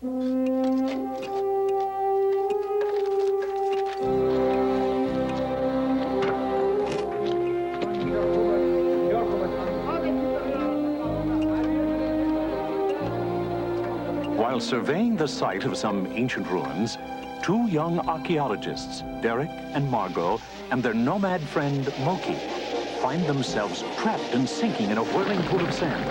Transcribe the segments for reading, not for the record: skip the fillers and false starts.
While surveying the site of some ancient ruins, two young archaeologists, Derek and Margot, and their nomad friend, Moki, find themselves trapped and sinking in a whirling pool of sand.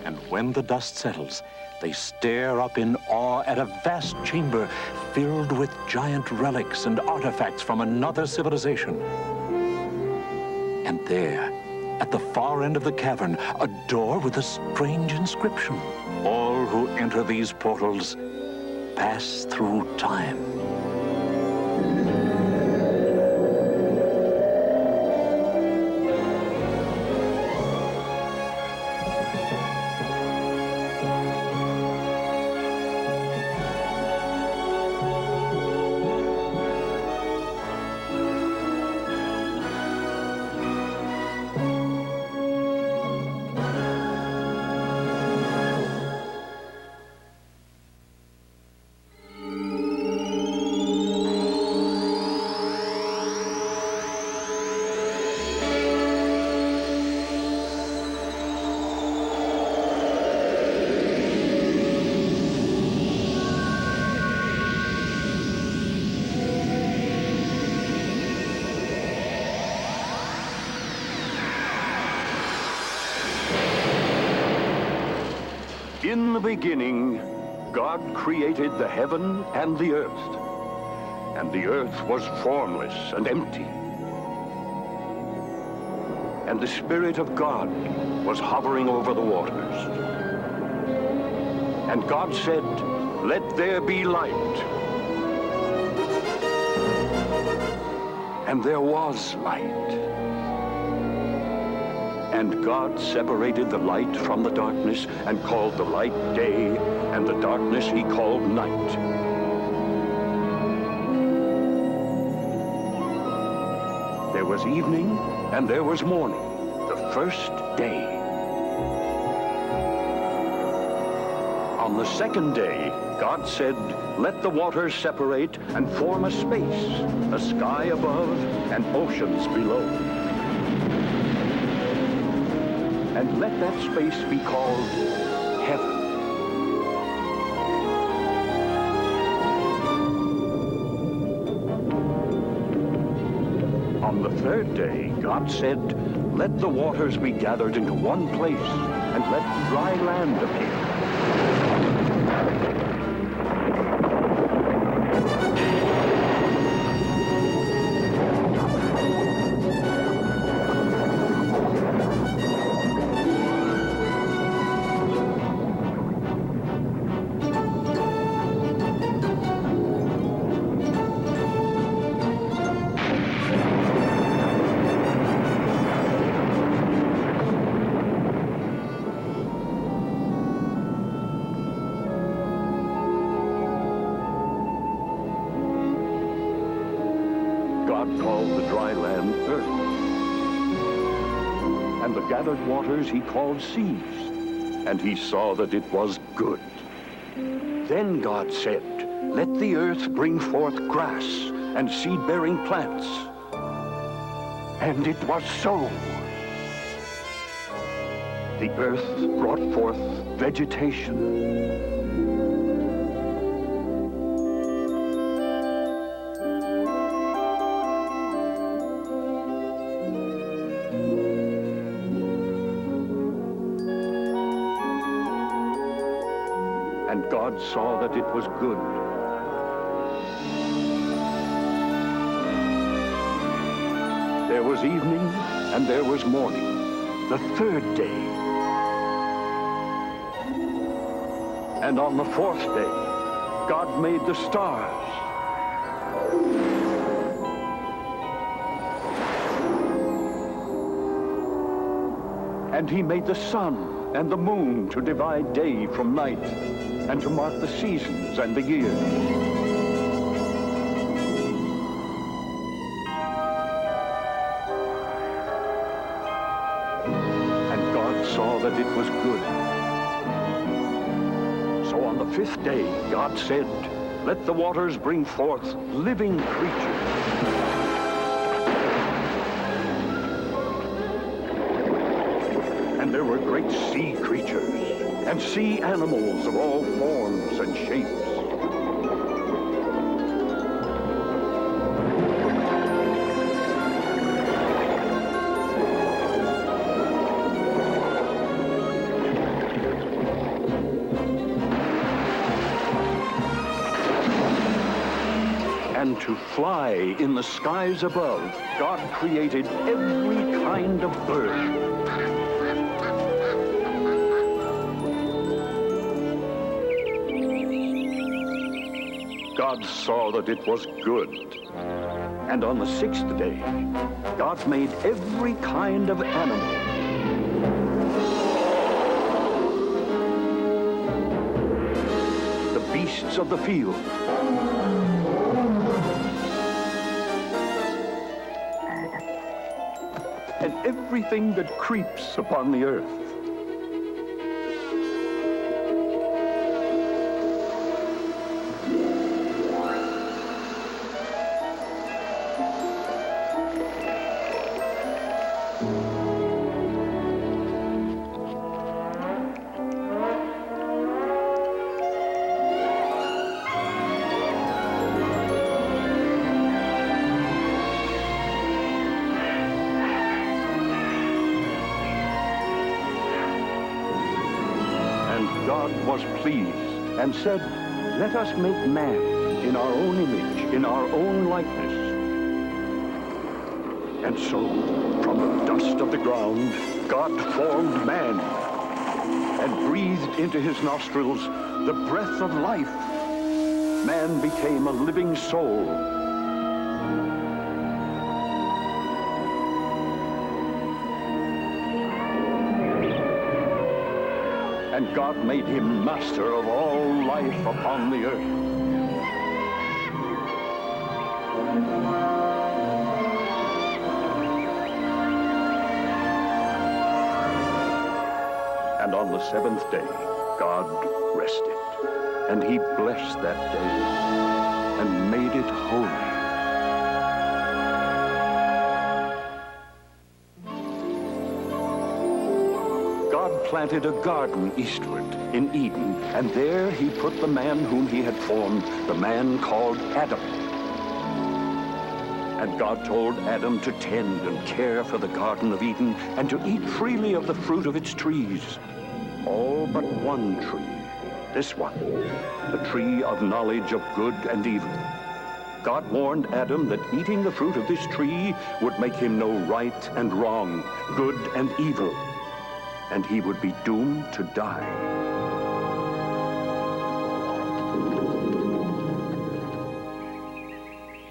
And when the dust settles, they stare up in awe at a vast chamber filled with giant relics and artifacts from another civilization. And there, at the far end of the cavern, a door with a strange inscription. All who enter these portals pass through time. In the beginning, God created the heaven and the earth was formless and empty. And the Spirit of God was hovering over the waters. And God said, "Let there be light." And there was light. And God separated the light from the darkness and called the light day, and the darkness he called night. There was evening and there was morning, the first day. On the second day, God said, "Let the waters separate and form a space, a sky above and oceans below. And let that space be called heaven." On the third day, God said, "Let the waters be gathered into one place, and let dry land appear." God called the dry land earth, and the gathered waters he called seas, and he saw that it was good. Then God said, "Let the earth bring forth grass and seed-bearing plants." And it was so. The earth brought forth vegetation, and God saw that it was good. There was evening and there was morning, the third day. And on the fourth day, God made the stars. And he made the sun and the moon to divide day from night, and to mark the seasons and the years. that it was good. So on the 5th day, God said, "Let the waters bring forth living creatures." And there were great sea creatures and sea animals of all forms and shapes. And to fly in the skies above, God created every kind of bird. God saw that it was good. And on the 6th day, God made every kind of animal. The beasts of the field. And everything that creeps upon the earth. God was pleased and said, "Let us make man in our own image, in our own likeness." And so, from the dust of the ground, God formed man and breathed into his nostrils the breath of life. Man became a living soul. And God made him master of all life upon the earth. And on the 7th day, God rested, and he blessed that day and made it holy. God planted a garden eastward in Eden, and there he put the man whom he had formed, the man called Adam. And God told Adam to tend and care for the Garden of Eden and to eat freely of the fruit of its trees. All but one tree, this one, the tree of knowledge of good and evil. God warned Adam that eating the fruit of this tree would make him know right and wrong, good and evil, and he would be doomed to die.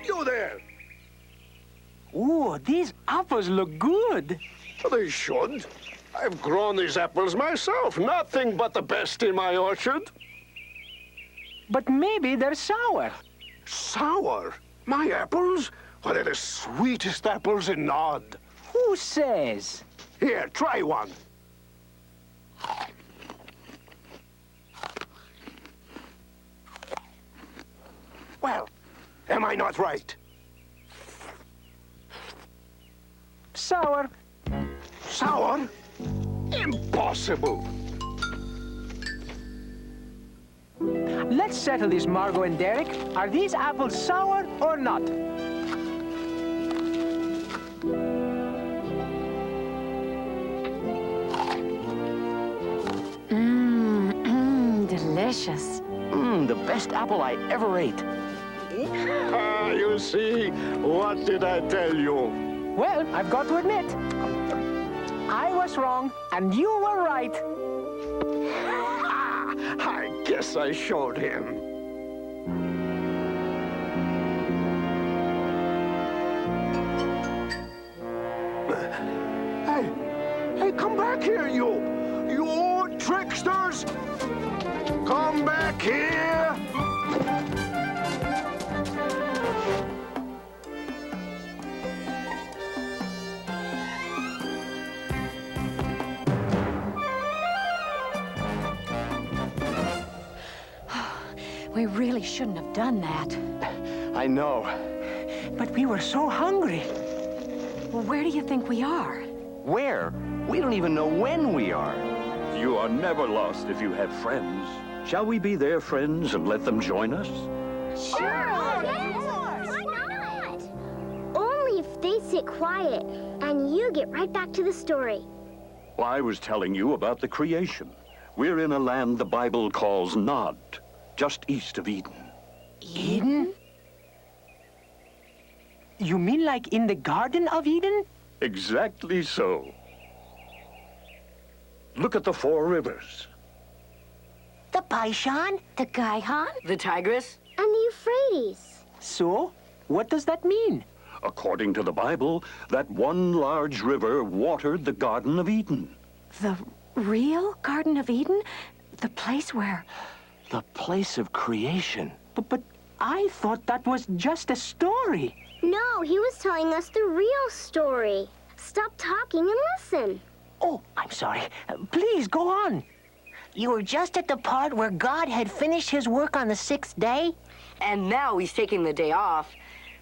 You there! Ooh, these apples look good. They should. I've grown these apples myself. Nothing but the best in my orchard. But maybe they're sour. Sour? My apples? Well, they're the sweetest apples in Nod. Who says? Here, try one. Well, am I not right? Sour. Sour? Impossible! Let's settle this, Margot and Derek. Are these apples sour or not? Delicious. The best apple I ever ate. Ah, you see, what did I tell you? Well, I've got to admit, I was wrong and you were right. I guess I showed him. Hey, come back here, you tricksters! Come back here! We really shouldn't have done that. I know. But we were so hungry. Well, where do you think we are? Where? We don't even know when we are. You are never lost if you have friends. Shall we be their friends and let them join us? Sure! Why not? Only if they sit quiet and you get right back to the story. Well, I was telling you about the creation. We're in a land the Bible calls Nod, just east of Eden. Eden? You mean like in the Garden of Eden? Exactly so. Look at the 4 rivers. The Paishan? The Gaihan The Tigris? and the Euphrates. So, what does that mean? According to the Bible, that one large river watered the Garden of Eden. The real Garden of Eden? The place where... The place of creation. But I thought that was just a story. No, he was telling us the real story. Stop talking and listen. Oh, I'm sorry. Please, go on. You were just at the part where God had finished his work on the 6th day? And now he's taking the day off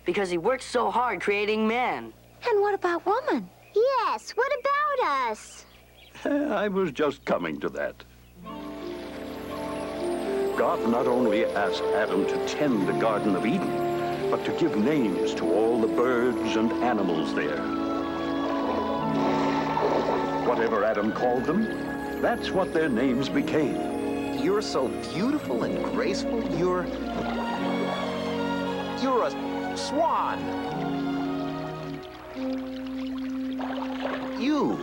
because he worked so hard creating man. And what about woman? Yes, what about us? I was just coming to that. God not only asked Adam to tend the Garden of Eden, but to give names to all the birds and animals there. Whatever Adam called them, that's what their names became. You're so beautiful and graceful. You're a swan. You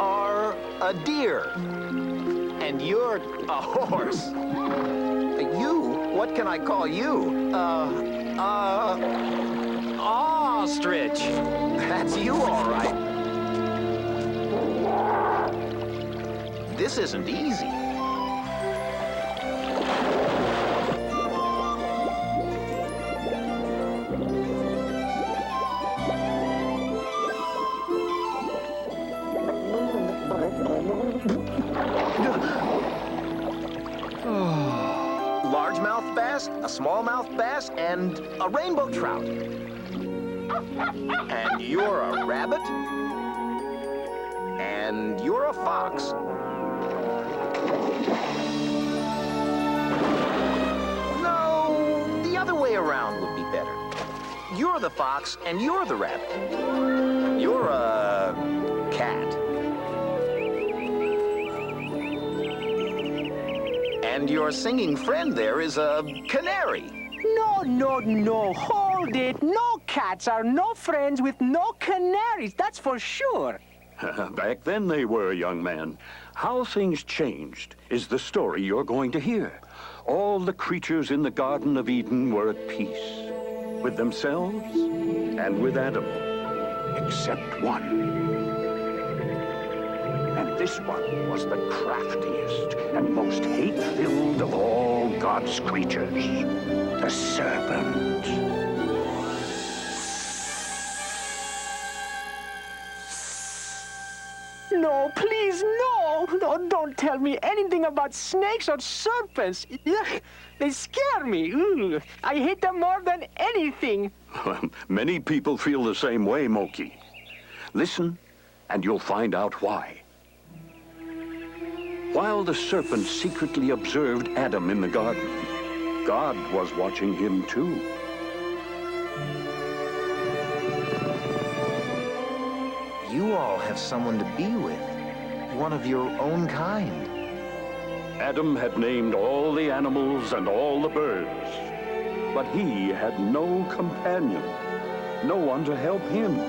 are a deer. And you're a horse. What can I call you? Ostrich. That's you, all right. This isn't easy. Largemouth bass, a smallmouth bass, and a rainbow trout. And you're a rabbit. And you're a fox. No, the other way around would be better. You're the fox, and you're the rabbit. You're a cat. And your singing friend there is a canary. No. Hold it. No cats are no friends with no canaries. That's for sure. Back then they were, young man. How things changed is the story you're going to hear. All the creatures in the Garden of Eden were at peace with themselves and with Adam, except one. And this one was the craftiest and most hate-filled of all God's creatures, the serpent. No, please, no. No, don't tell me anything about snakes or serpents. Ugh, they scare me. Ugh, I hate them more than anything. Many people feel the same way, Moki. Listen, and you'll find out why. While the serpent secretly observed Adam in the garden, God was watching him too. You all have someone to be with. One of your own kind. Adam had named all the animals and all the birds, but he had no companion, no one to help him.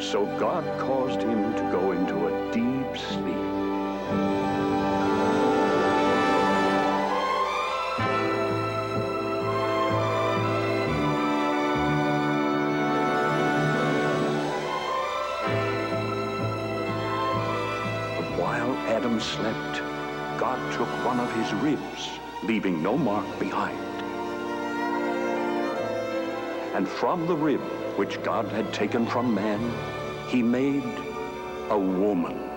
So God caused him to go into a deep sleep. While Adam slept, God took one of his ribs, leaving no mark behind. And from the rib which God had taken from man, he made a woman.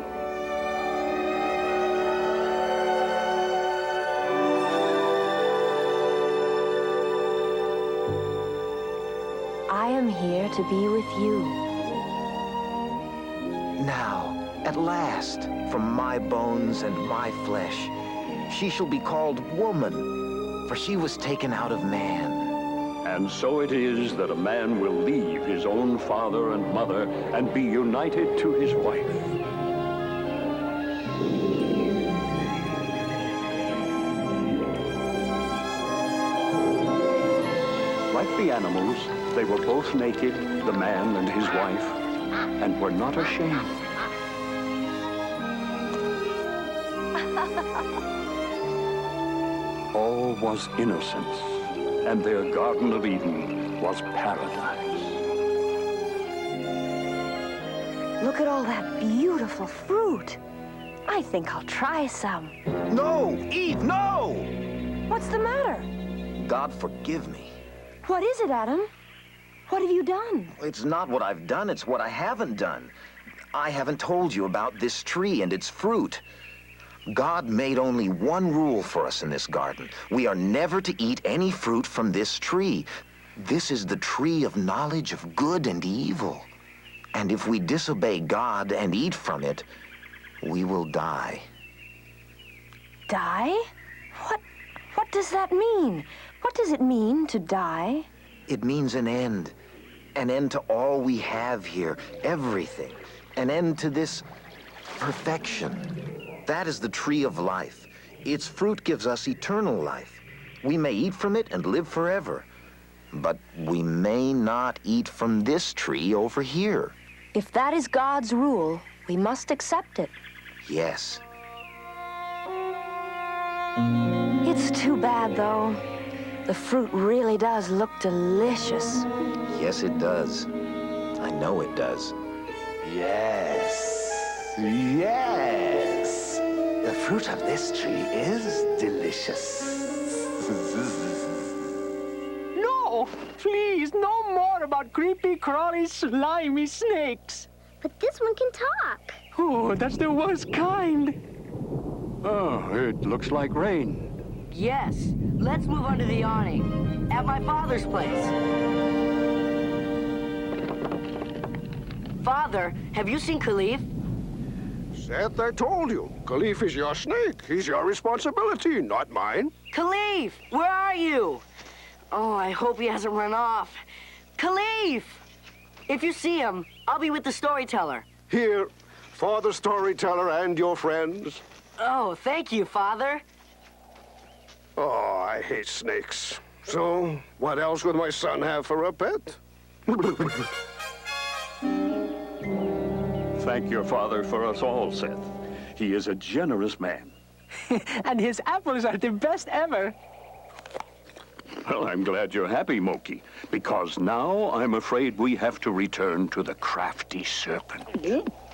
I am here to be with you. Now, at last, from my bones and my flesh, she shall be called woman, for she was taken out of man. And so it is that a man will leave his own father and mother and be united to his wife. Like the animals, they were both naked, the man and his wife, and were not ashamed. All was innocence, and their Garden of Eden was paradise. Look at all that beautiful fruit. I think I'll try some. No, Eve, no! What's the matter? God forgive me. What is it, Adam? What have you done? It's not what I've done, it's what I haven't done. I haven't told you about this tree and its fruit. God made only one rule for us in this garden. We are never to eat any fruit from this tree. This is the tree of knowledge of good and evil. And if we disobey God and eat from it, we will die. Die? What does that mean? What does it mean to die? It means an end. An end to all we have here, everything. An end to this perfection. That is the tree of life. Its fruit gives us eternal life. We may eat from it and live forever. But we may not eat from this tree over here. If that is God's rule, we must accept it. Yes. It's too bad, though. The fruit really does look delicious. Yes, it does. I know it does. Yes. Yes. The fruit of this tree is delicious. No! Please, no more about creepy, crawly, slimy snakes. But this one can talk. Oh, that's the worst kind. Oh, it looks like rain. Yes, let's move under the awning. At my father's place. Father, have you seen Khalif? Seth, I told you. Khalif is your snake. He's your responsibility, not mine. Khalif, where are you? Oh, I hope he hasn't run off. Khalif! If you see him, I'll be with the storyteller. Here, for the storyteller and your friends. Oh, thank you, Father. Oh, I hate snakes. So, what else would my son have for a pet? Thank your father for us all, Seth. He is a generous man. And his apples are the best ever. Well, I'm glad you're happy, Moki, because now I'm afraid we have to return to the crafty serpent.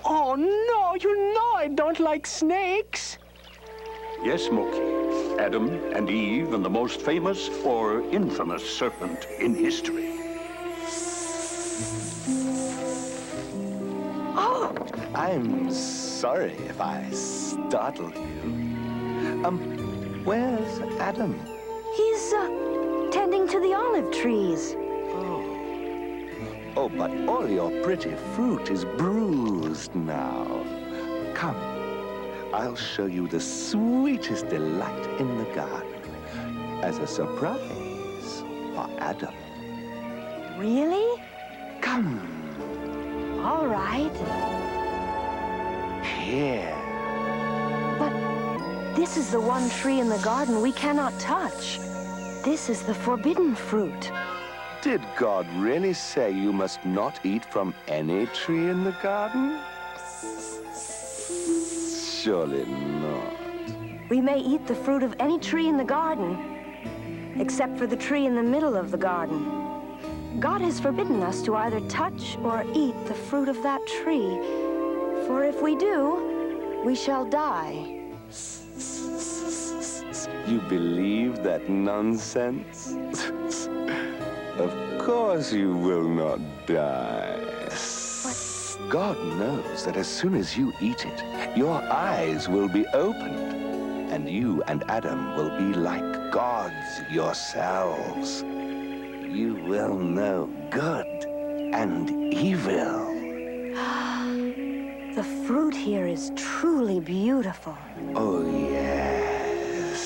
Oh, no, you know I don't like snakes. Yes, Moki. Adam and Eve and the most famous or infamous serpent in history. Oh! I'm sorry if I startled you. Where's Adam? He's, tending to the olive trees. Oh, but all your pretty fruit is bruised now. Come, I'll show you the sweetest delight in the garden as a surprise for Adam. Really? Come. All right. Here. But this is the one tree in the garden we cannot touch. This is the forbidden fruit. Did God really say you must not eat from any tree in the garden? Surely not. We may eat the fruit of any tree in the garden, except for the tree in the middle of the garden. God has forbidden us to either touch or eat the fruit of that tree, for if we do, we shall die. You believe that nonsense? Of course you will not die. God knows that as soon as you eat it, your eyes will be opened, and you and Adam will be like gods yourselves. you will know good and evil. The fruit here is truly beautiful. Oh, yes.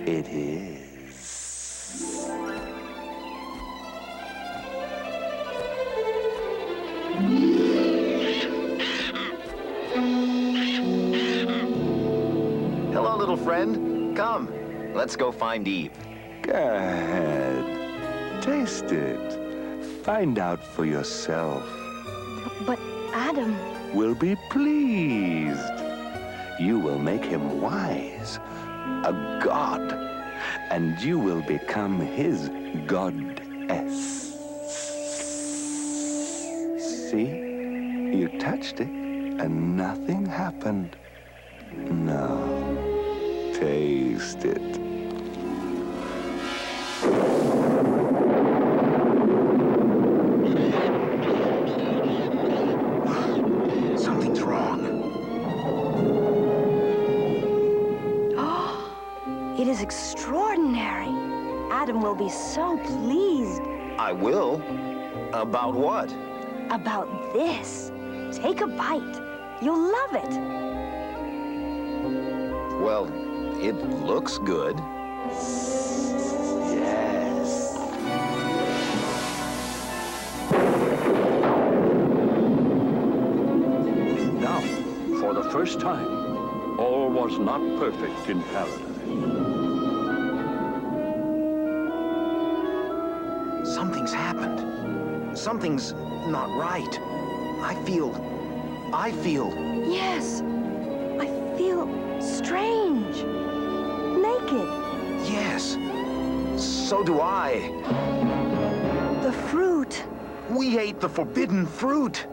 It is. Hello, little friend. Come, let's go find Eve. Go ahead. Taste it. Find out for yourself. But Adam... Will be pleased. You will make him wise, a god, and you will become his goddess. See? You touched it, and nothing happened. Now, taste it. Something's wrong. It is extraordinary. Adam will be so pleased. I will? About what? About this. Take a bite. You'll love it. Well, it looks good. Yes. Now, for the first time, all was not perfect in paradise. Something's happened. Something's not right. I feel... Yes. I feel strange. Naked. Yes. So do I. The fruit. We ate the forbidden fruit.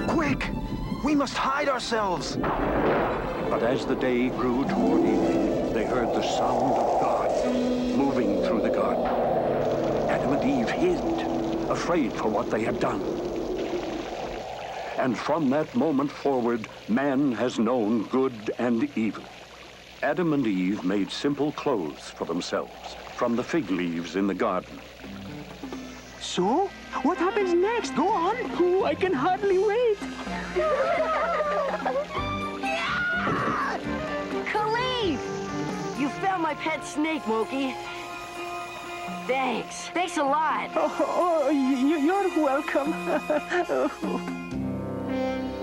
Quick! We must hide ourselves. But as the day grew toward evening, they heard the sound of God moving through the garden. Adam and Eve hid, afraid for what they had done. And from that moment forward, man has known good and evil. Adam and Eve made simple clothes for themselves from the fig leaves in the garden. So, what happens next? Go on. Oh, I can hardly wait. Khalif! You found my pet snake, Moki. Thanks. Thanks a lot. You're welcome.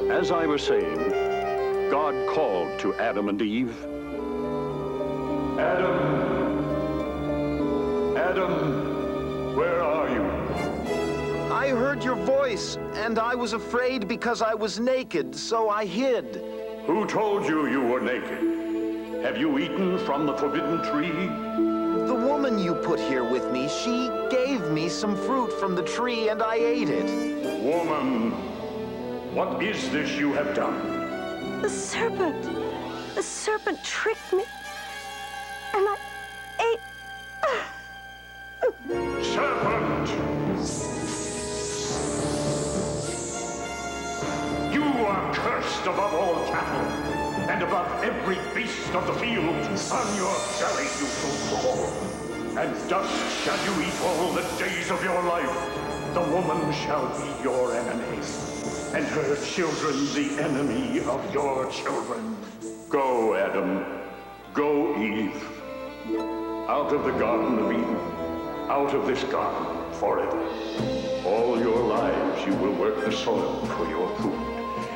As I was saying, God called to Adam and Eve. Adam! Adam! Where are you? I heard your voice, and I was afraid because I was naked, so I hid. Who told you you were naked? Have you eaten from the forbidden tree? The woman you put here with me, she gave me some fruit from the tree, and I ate it. Woman, what is this you have done? The serpent. The serpent tricked me. And I ate... Serpent! You are cursed above all cattle, and above every beast of the field. On your belly you shall crawl, and dust shall you eat all the days of your life. The woman shall be your enemy, and her children the enemy of your children. Go, Adam. Go, Eve. Out of the Garden of Eden. Out of this garden forever. All your lives you will work the soil for your food,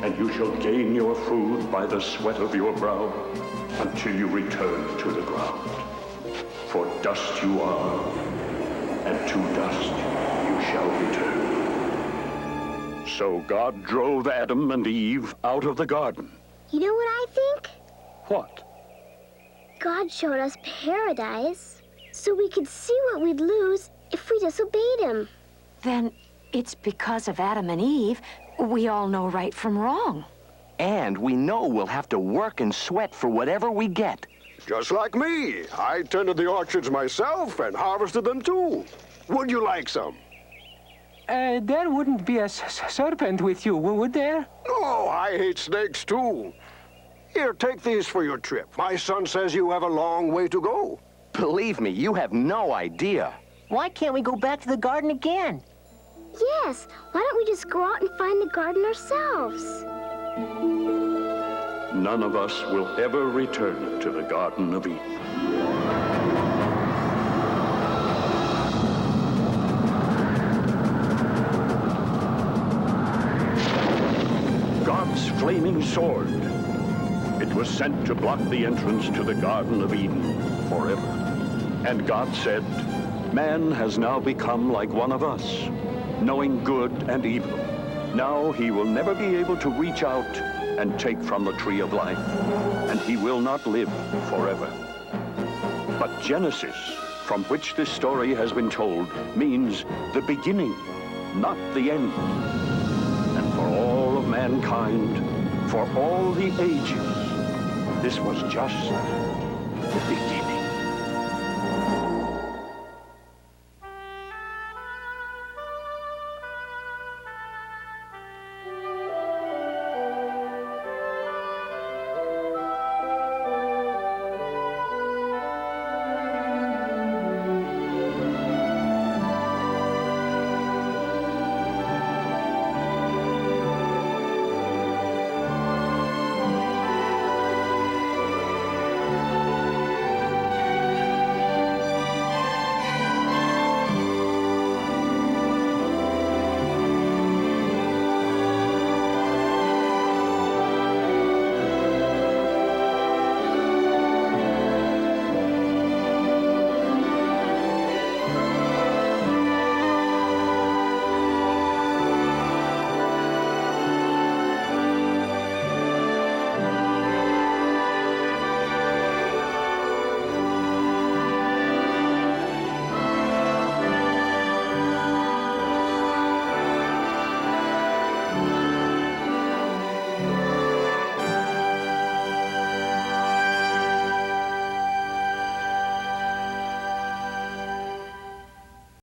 and you shall gain your food by the sweat of your brow until you return to the ground. For dust you are, and to dust you shall return. So God drove Adam and Eve out of the garden. You know what I think? What? God showed us paradise so we could see what we'd lose if we disobeyed him. Then it's because of Adam and Eve we all know right from wrong. And we know we'll have to work and sweat for whatever we get. Just like me. I tended the orchards myself and harvested them too. Would you like some? There wouldn't be a serpent with you, would there? Oh, I hate snakes too. Here, take these for your trip. My son says you have a long way to go. Believe me, you have no idea. Why can't we go back to the garden again? Yes, why don't we just go out and find the garden ourselves? None of us will ever return to the Garden of Eden. God's flaming sword. It was sent to block the entrance to the Garden of Eden forever. And God said, man has now become like one of us, knowing good and evil. Now he will never be able to reach out and take from the tree of life, and he will not live forever. But Genesis, from which this story has been told, means the beginning, not the end. And for all of mankind, for all the ages, this was just the beginning.